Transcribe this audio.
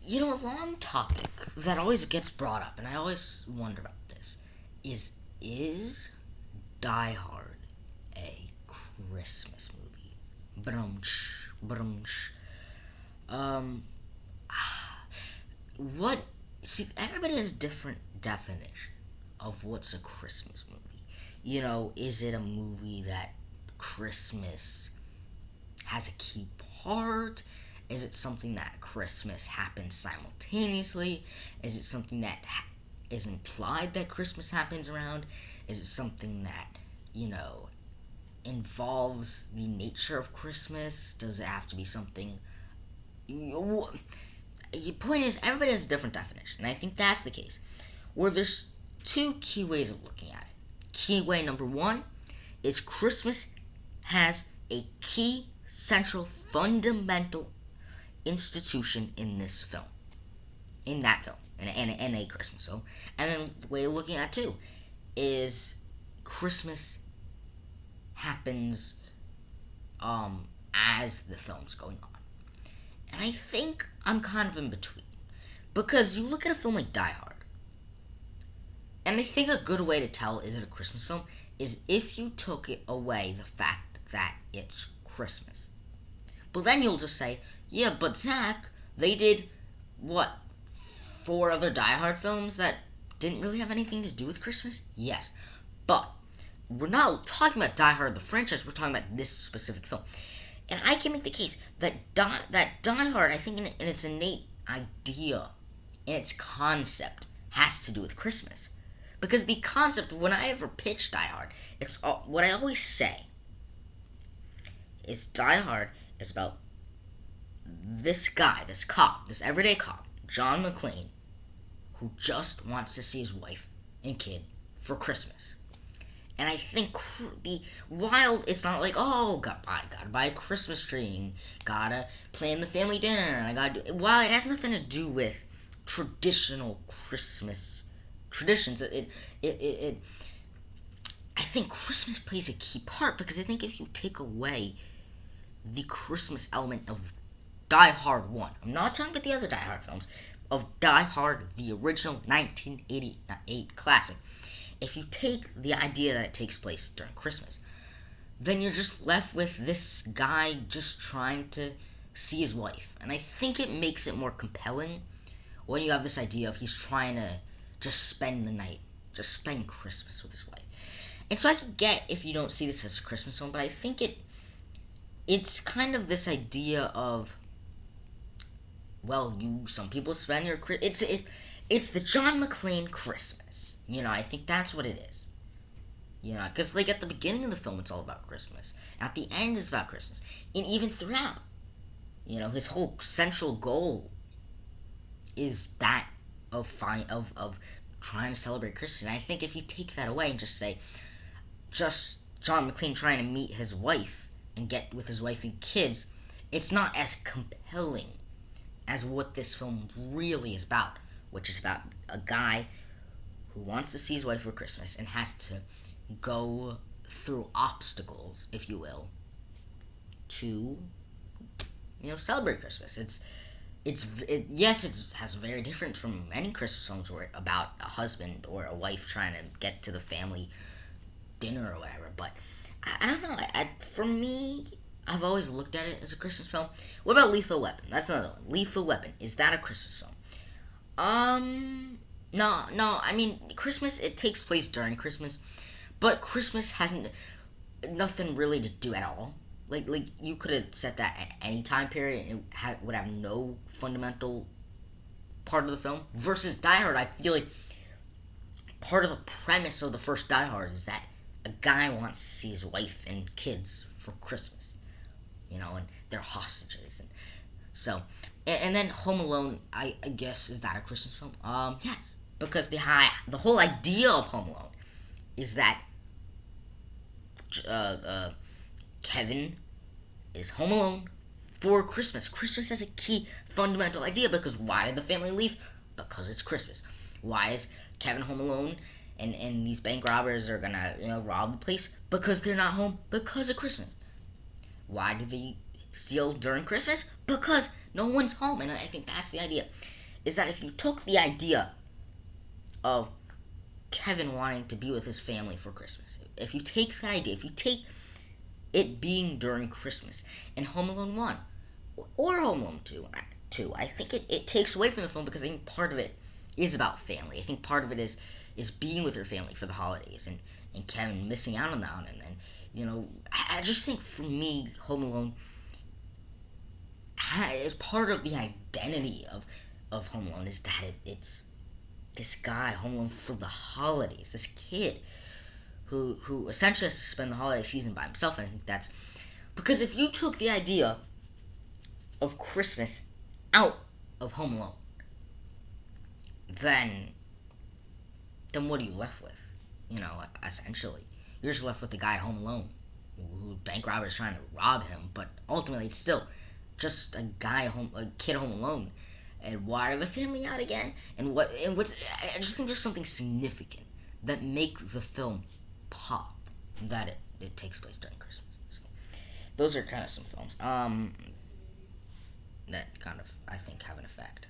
A long topic that always gets brought up, and I always wonder about this, is Die Hard a Christmas movie? Brunch, brunch. Um, what? See, everybody has different definition of what's a Christmas movie. Is it a movie that Christmas has a key part? Is it something that Christmas happens simultaneously? Is it something that is implied that Christmas happens around? Is it something that, you know, involves the nature of Christmas? Does it have to be something. The point is, everybody has a different definition, and I think that's the case. Where there's two key ways of looking at it. Key way number one is Christmas has a key, central, fundamental institution in this film, in that film, in a Christmas film. And then the way of looking at it too is Christmas happens as the film's going on. And I think I'm kind of in between. Because you look at a film like Die Hard, and I think a good way to tell is it a Christmas film is if you took it away the fact that it's Christmas. But then you'll just say, yeah, but Zach, they did, what, four other Die Hard films that didn't really have anything to do with Christmas? Yes. But we're not talking about Die Hard, the franchise, we're talking about this specific film. And I can make the case that Die Hard, I think in its innate idea, in its concept, has to do with Christmas. Because the concept, when I ever pitch Die Hard, it's what I always say is Die Hard is about this guy, this cop, this everyday cop, John McClane, who just wants to see his wife and kid for Christmas. And I think it's not like, oh, gotta buy a Christmas tree and gotta plan the family dinner and I gotta do. While it has nothing to do with traditional Christmas traditions, I think Christmas plays a key part because I think if you take away the Christmas element of Die Hard 1, I'm not talking about the other Die Hard films, of Die Hard, the original 1988 classic. If you take the idea that it takes place during Christmas, then you're just left with this guy just trying to see his wife. And I think it makes it more compelling when you have this idea of he's trying to just spend the night, just spend Christmas with his wife. And so I can get if you don't see this as a Christmas film, but I think it's kind of this idea of, well, some people spend your it's the John McClane Christmas. I think that's what it is. Because like at the beginning of the film, it's all about Christmas. At the end, it's about Christmas, and even throughout, his whole central goal is that of trying to celebrate Christmas. And I think if you take that away and just say, just John McClane trying to meet his wife and get with his wife and kids, it's not as compelling as what this film really is about, which is about a guy who wants to see his wife for Christmas and has to go through obstacles, if you will, to celebrate Christmas. Yes, it has very different from many Christmas films where about a husband or a wife trying to get to the family dinner or whatever. But I don't know. For me, I've always looked at it as a Christmas film. What about Lethal Weapon? That's another one. Lethal Weapon, is that a Christmas film? No. I mean, Christmas, it takes place during Christmas, but Christmas hasn't nothing really to do at all. Like you could have set that at any time period and it would have no fundamental part of the film. Versus Die Hard, I feel like part of the premise of the first Die Hard is that a guy wants to see his wife and kids for Christmas, and they're hostages, and so. And then Home Alone, I guess, is that a Christmas film? Yes, because the whole idea of Home Alone is that Kevin is home alone for Christmas. Christmas has a key fundamental idea because why did the family leave? Because it's Christmas. Why is Kevin home alone and these bank robbers are gonna rob the place? Because they're not home because of Christmas. Why do they steal during Christmas? Because no one's home. And I think that's the idea. Is that if you took the idea of Kevin wanting to be with his family for Christmas, if you take that idea, if you take it being during Christmas in Home Alone 1 or Home Alone 2, I think it takes away from the film because I think part of it is about family. I think part of it is being with your family for the holidays and Kevin missing out on that. And then, I just think for me, Home Alone is part of the identity of Home Alone is that it's this guy, Home Alone for the holidays, this kid who essentially has to spend the holiday season by himself. And I think that's because if you took the idea of Christmas out of Home Alone, then what are you left with? Essentially, you're just left with the guy home alone, who bank robber is trying to rob him, but ultimately it's still just a kid home alone. And why are the family out again? And what's? I just think there's something significant that make the film pop that it takes place during Christmas. So, those are kind of some films that kind of I think have an effect.